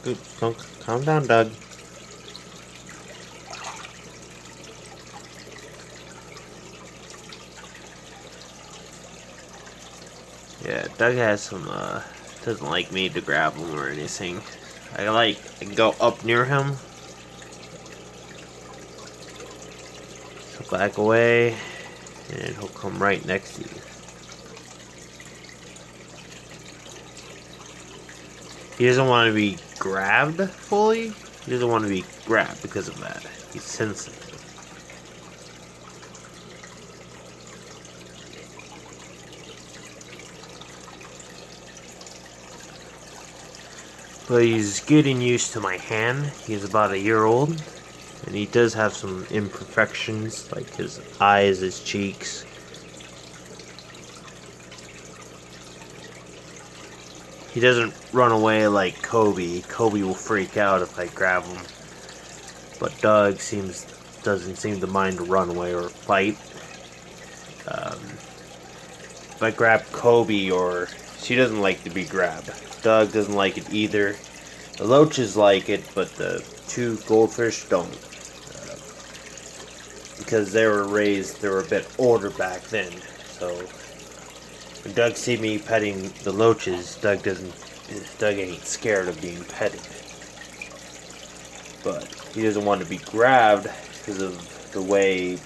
Don't calm down, Doug. Yeah, Doug has some, doesn't like me to grab him or anything. I can go up near him. So back away, and he'll come right next to you. He doesn't want to be grabbed fully. He doesn't want to be grabbed because of that. He's sensitive. But he's getting used to my hand. He's about a year old. And he does have some imperfections, like his eyes, his cheeks. He doesn't run away like Kobe. Kobe will freak out if I grab him. But Doug doesn't seem to mind to run away or fight. If I grab Kobe, or she doesn't like to be grabbed. Doug doesn't like it either. The loaches like it, but the two goldfish don't. Because they were a bit older back then. So when Doug see me petting the loaches, Doug ain't scared of being petted. But he doesn't want to be grabbed because of the way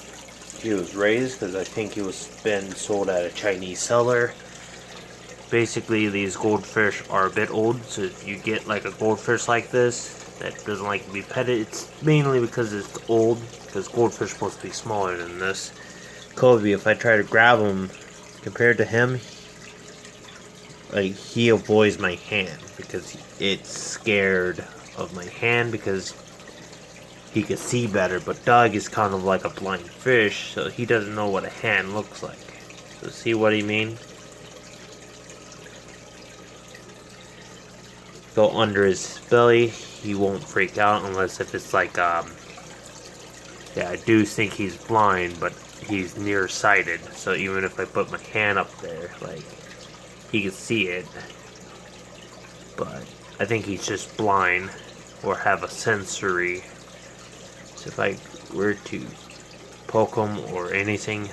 he was raised, because I think he was been sold at a Chinese seller. Basically, these goldfish are a bit old, so if you get like a goldfish like this that doesn't like to be petted, it's mainly because it's old, because goldfish are supposed to be smaller than this. Kobe, if I try to grab him, compared to him, like, he avoids my hand because it's scared of my hand because he can see better. But Doug is kind of like a blind fish, so he doesn't know what a hand looks like. So see what I mean? Go under his belly, he won't freak out unless if it's like, yeah, I do think he's blind, but he's nearsighted, so even if I put my hand up there, like, he can see it, but I think he's just blind, or have a sensory, so if I were to poke him or anything,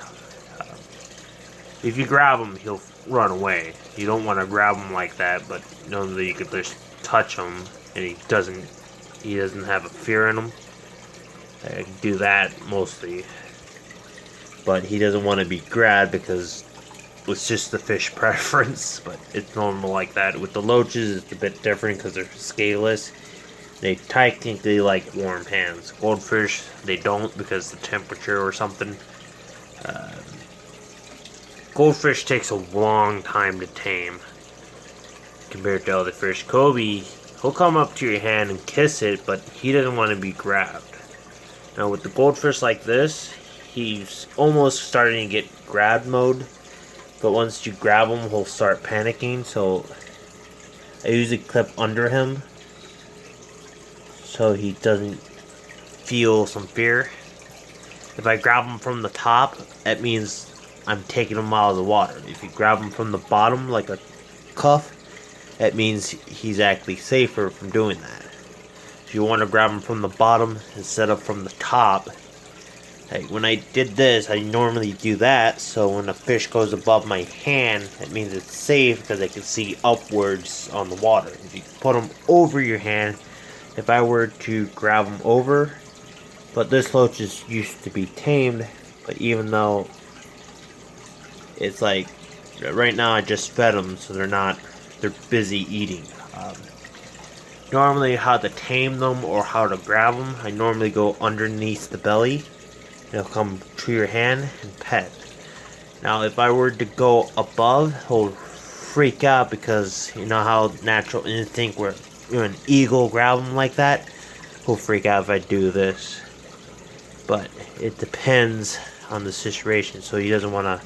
if you grab him, he'll run away. You don't want to grab him like that, but normally you could just touch him, and he doesn't have a fear in him. I do that mostly, but he doesn't want to be grabbed because it's just the fish preference. But it's normal like that. With the loaches, it's a bit different because they're scaleless. They technically like warm hands. Goldfish, they don't because the temperature or something. Goldfish takes a long time to tame compared to other fish. Kobe, he'll come up to your hand and kiss it, but he doesn't want to be grabbed. Now with the goldfish like this, he's almost starting to get grab mode, but once you grab him, he'll start panicking, so I usually clip under him so he doesn't feel some fear. If I grab him from the top, that means I'm taking him out of the water. If you grab him from the bottom like a cuff, that means he's actually safer from doing that. If you want to grab him from the bottom instead of from the top, like when I did this, I normally do that, so when a fish goes above my hand, that means it's safe because I can see upwards on the water. If you put him over your hand, if I were to grab him over, but this loach is used to be tamed, but even though it's like, right now I just fed them, so they're busy eating. Normally how to tame them or how to grab them, I normally go underneath the belly. They'll come to your hand and pet. Now if I were to go above, he'll freak out because you know how natural instinct where an eagle grab him like that? He'll freak out if I do this. But it depends on the situation, so he doesn't want to.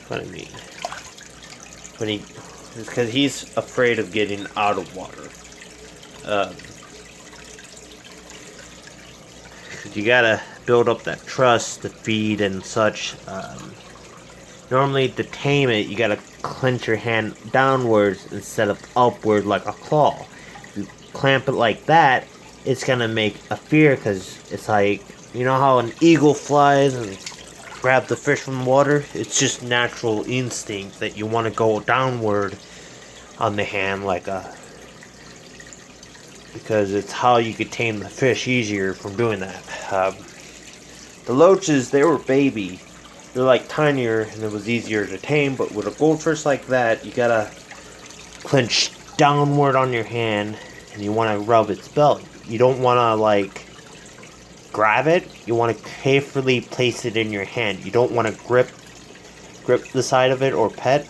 What I mean, because he's afraid of getting out of water. You gotta build up that trust to feed and such. Normally, to tame it, you gotta clench your hand downwards instead of upward like a claw. If you clamp it like that, it's gonna make a fear, because it's like, you know how an eagle flies and grab the fish from the water? It's just natural instinct that you want to go downward on the hand like a, because it's how you could tame the fish easier from doing that. The loaches, they were baby. They're like tinier and it was easier to tame, but with a goldfish like that, you gotta clench downward on your hand and you want to rub its belly. You don't want to like grab it. You want to carefully place it in your hand. You don't want to grip the side of it or pet.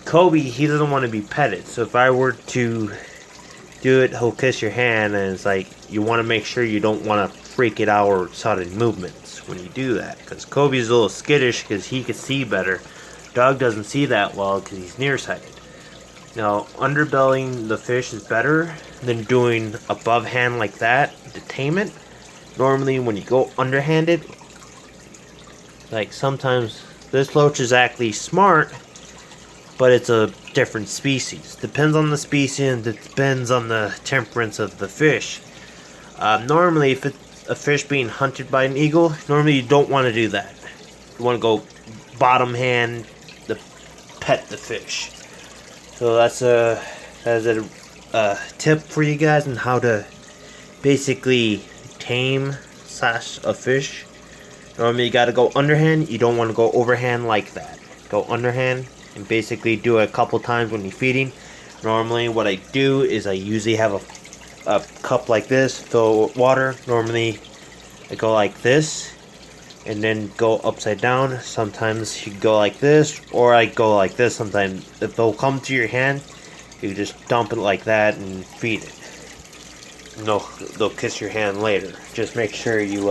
Kobe, he doesn't want to be petted. So if I were to do it, he'll kiss your hand, and it's like you want to make sure you don't want to freak it out or sudden movements when you do that. Because Kobe's a little skittish because he can see better. Doug doesn't see that well because he's nearsighted. Now, underbellying the fish is better than doing above hand like that to tame it. Normally, when you go underhanded, like sometimes this loach is actually smart, but it's a different species. Depends on the species and it depends on the temperance of the fish. Normally, if it's a fish being hunted by an eagle, normally you don't want to do that. You want to go bottom hand to pet the fish. So that's a tip for you guys on how to basically tame a fish. Normally you got to go underhand. You don't want to go overhand like that. Go underhand and basically do it a couple times when you're feeding. Normally what I do is I usually have a cup like this, fill with water. Normally I go like this and then go upside down. Sometimes you go like this, or I go like this. Sometimes if they'll come to your hand, you just dump it like that and feed it. And they'll kiss your hand later. Just make sure you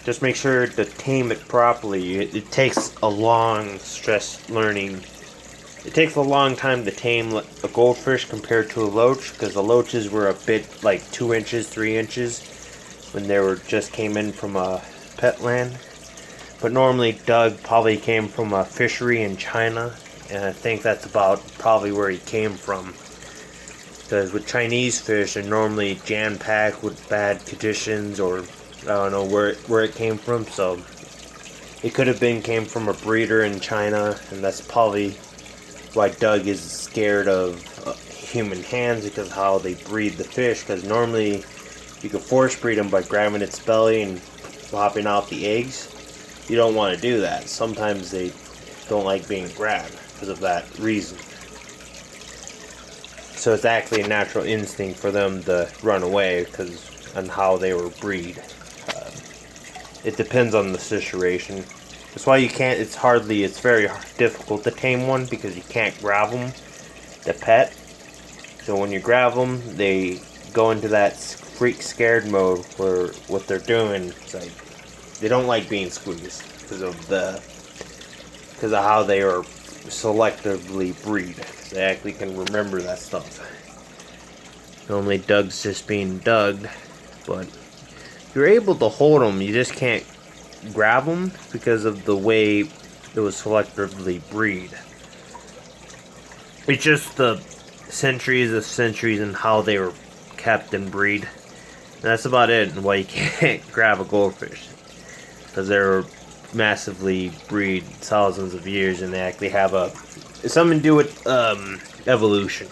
just make sure to tame it properly. It takes a long stress learning. It takes a long time to tame a goldfish compared to a loach, because the loaches were a bit like 2 inches, 3 inches when they were just came in from a pet land. But normally Doug probably came from a fishery in China, and I think that's about probably where he came from. Because with Chinese fish, they're normally jam-packed with bad conditions, or I don't know where it came from. So it could have came from a breeder in China, and that's probably why Doug is scared of human hands, because of how they breed the fish. Because normally you can force breed them by grabbing its belly and popping out the eggs. You don't want to do that. Sometimes they don't like being grabbed because of that reason. So it's actually a natural instinct for them to run away because on how they were breed. It depends on the situation. That's why you can't. It's very difficult to tame one, because you can't grab them to pet. So when you grab them, they go into that freak scared mode where what they're doing is like they don't like being squeezed because of how they are selectively breed. They actually can remember that stuff. Normally Doug's just being Doug, but you're able to hold them. You just can't grab them because of the way it was selectively breed. It's just the centuries of centuries and how they were kept and breed. And that's about it, and why you can't grab a goldfish, because they're massively breed thousands of years, and they actually have it's something to do with evolution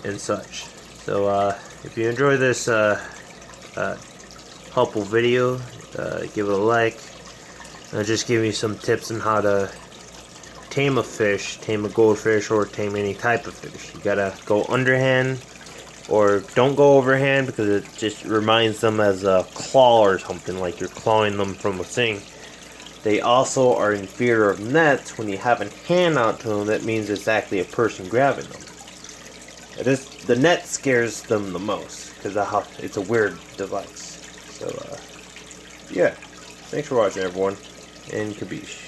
and such. So if you enjoy this helpful video, give it a like. Just give me some tips on how to tame a fish, tame a goldfish, or tame any type of fish. You gotta go underhand, or don't go overhand, because it just reminds them as a claw or something, like you're clawing them from a thing. They also are in fear of nets. When you have a hand out to them, that means it's actually a person grabbing them. The net scares them the most, because it's a weird device. So, yeah. Thanks for watching, everyone. And Kabish.